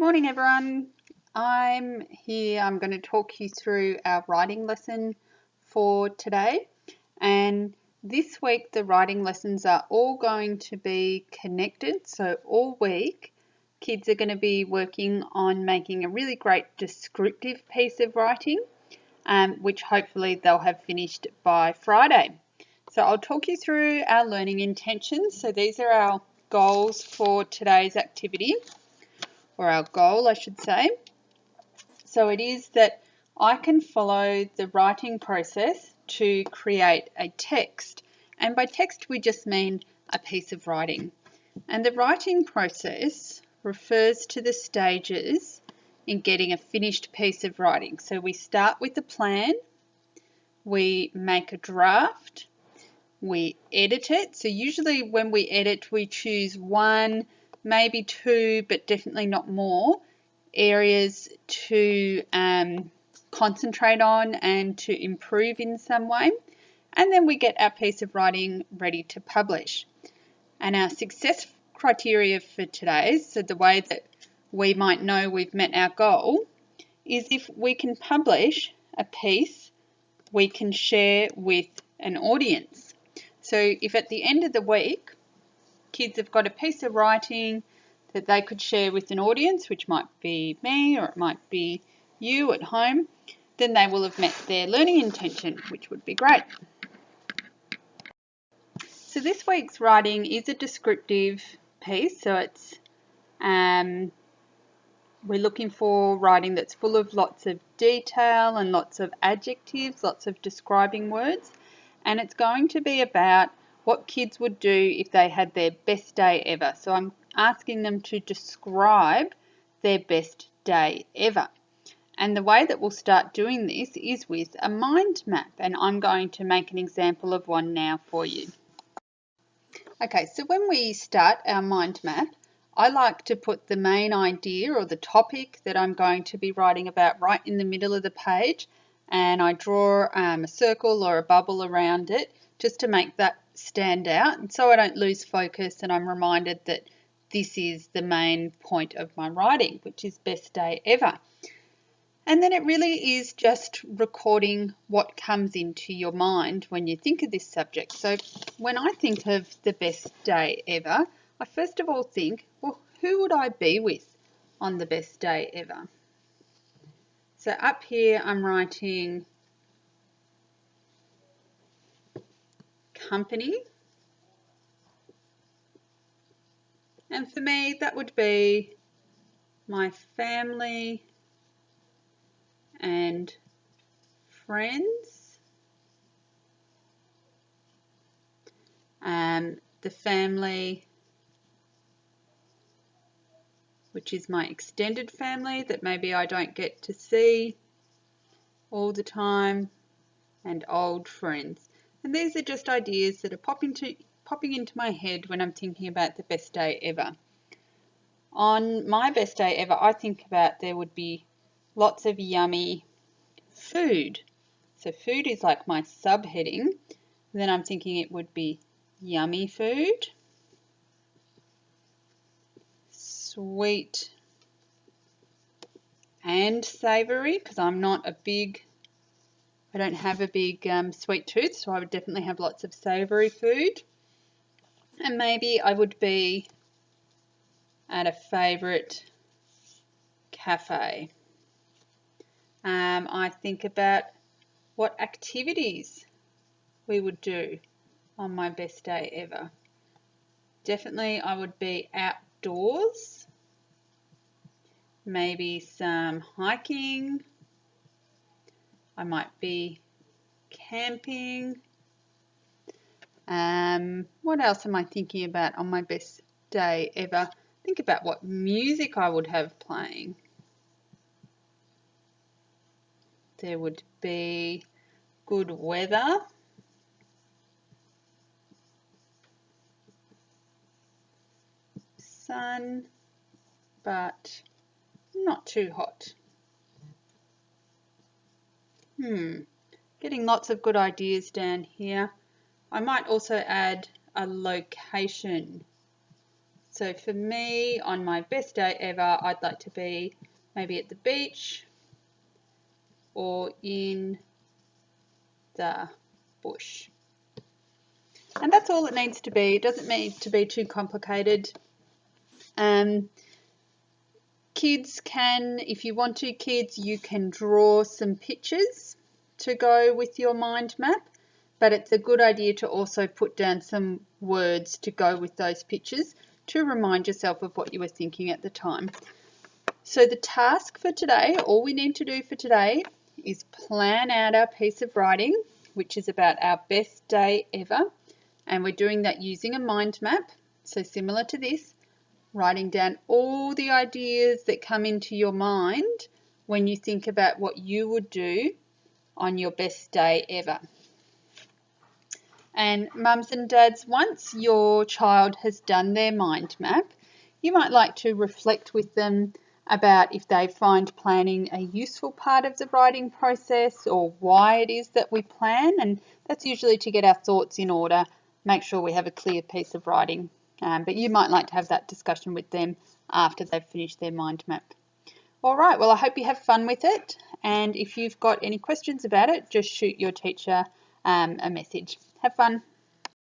Morning everyone. I'm going to talk you through our writing lesson for today. And this week the writing lessons are all going to be connected. So all week kids are going to be working on making a really great descriptive piece of writing, which hopefully they'll have finished by Friday. So I'll talk you through our learning intentions. So these are our goals for today's activity. Or our goal, I should say. So it is that I can follow the writing process to create a text. And by text, we just mean a piece of writing. And the writing process refers to the stages in getting a finished piece of writing. So we start with a plan, we make a draft, we edit it. So usually when we edit, we choose one, maybe two, but definitely not more areas to concentrate on and to improve in some way. And then we get our piece of writing ready to publish. And our success criteria for today, so the way that we might know we've met our goal, is if we can publish a piece we can share with an audience. So if at the end of the week kids have got a piece of writing that they could share with an audience, which might be me or it might be you at home, then they will have met their learning intention, which would be great. So this week's writing is a descriptive piece, so it's we're looking for writing that's full of lots of detail and lots of adjectives, lots of describing words, and it's going to be about what kids would do if they had their best day ever. So I'm asking them to describe their best day ever. And the way that we'll start doing this is with a mind map, and I'm going to make an example of one now for you. Okay, so when we start our mind map, I like to put the main idea or the topic that I'm going to be writing about right in the middle of the page, and I draw a circle or a bubble around it just to make that stand out, and so I don't lose focus and I'm reminded that this is the main point of my writing, which is best day ever. And then it really is just recording what comes into your mind when you think of this subject. So when I think of the best day ever, I first of all think, well, who would I be with on the best day ever? So up here I'm writing company. And for me, that would be my family and friends. The family, which is my extended family that maybe I don't get to see all the time, and old friends. And these are just ideas that are popping into my head when I'm thinking about the best day ever. On my best day ever, I think about there would be lots of yummy food. So food is like my subheading. Then I'm thinking it would be yummy food, sweet and savoury, because I don't have a big sweet tooth, so I would definitely have lots of savoury food. And maybe I would be at a favourite cafe. I think about what activities we would do on my best day ever. Definitely I would be outdoors, maybe some hiking, I might be camping. What else am I thinking about on my best day ever? Think about what music I would have playing. There would be good weather. Sun, but not too hot. Getting lots of good ideas down here. I might also add a location. So for me, on my best day ever, I'd like to be maybe at the beach or in the bush. And that's all it needs to be. It doesn't need to be too complicated. Kids can, if you want to, kids, you can draw some pictures to go with your mind map, but it's a good idea to also put down some words to go with those pictures to remind yourself of what you were thinking at the time. So the task for today, all we need to do for today is plan out our piece of writing, which is about our best day ever, and we're doing that using a mind map, so similar to this, writing down all the ideas that come into your mind when you think about what you would do on your best day ever. And mums and dads, once your child has done their mind map, you might like to reflect with them about if they find planning a useful part of the writing process or why it is that we plan, and that's usually to get our thoughts in order, make sure we have a clear piece of writing. But you might like to have that discussion with them after they've finished their mind map. All right, well, I hope you have fun with it, and if you've got any questions about it, just shoot your teacher a message. Have fun.